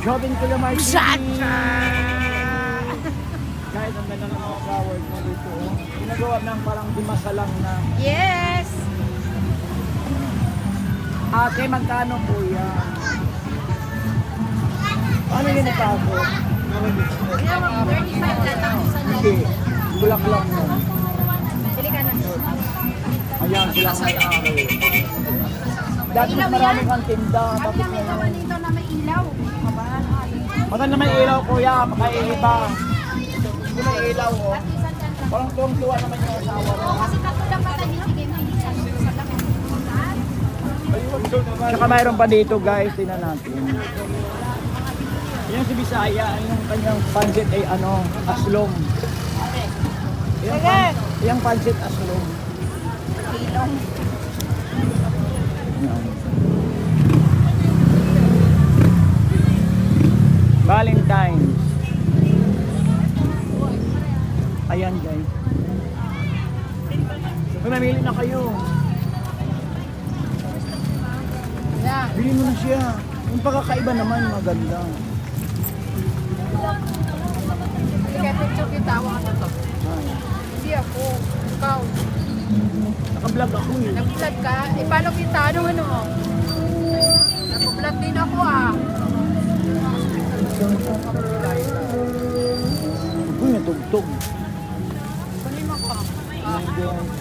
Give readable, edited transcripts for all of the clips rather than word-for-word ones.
Jobin ko naman Shut Guys, ang ganda ng mga flowers mo dito. Ginagawa ng parang dimasalang na. Yes! Ate, magkano po yan? Ano yun ipasok? Hindi. Bulak-lak mo. Pili ka na. Ayan, sila ang may-ari. Dati mas marami kang tinda. Kami lang may gawa nito na may ilaw. Maganda may ilaw, kuya. Makaiiba. Hindi may ilaw, oh. Parang tuwang-tuwa naman yung asawa mo. Kasi tatlo lang mata niyo. Sige mo, hindi sa laki. Tsaka mayroon pa dito, guys. Tingnan natin. Yan si Bisaya. Yung kanyang pancit ay ano, aslong. Yung pancit aslong. Ilong. Yan. Valentine's. Ayan, guys. Kung namili na kayo. Yeah. Bili mo na siya. Yung pagkakaiba naman, maganda. Sige, picture kita. Hawa ka to. Ay. Hindi ako. Ikaw. Naka-vlog ako eh. Nag-vlog ka? Follow kita. Ano? Nag-vlog din ako Uy, natugtog. Kunin mo ko. Ayan, guys.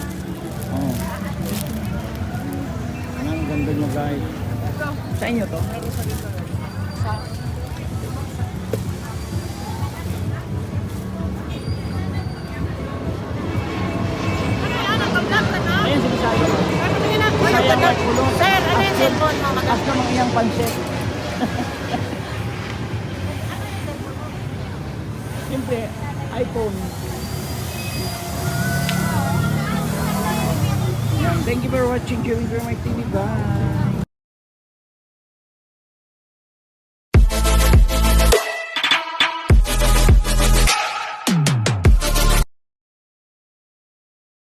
Oh. Ang ganda niya, guys. Ito. Sa inyo to? Sa... Ayan si Bisaya. Bisaya, guys. Ulo. Sir, ano yung cellphone mo? As namang iyang pancit. Siyempre, iPhone. Thank you for watching Joey for my TV. Bye.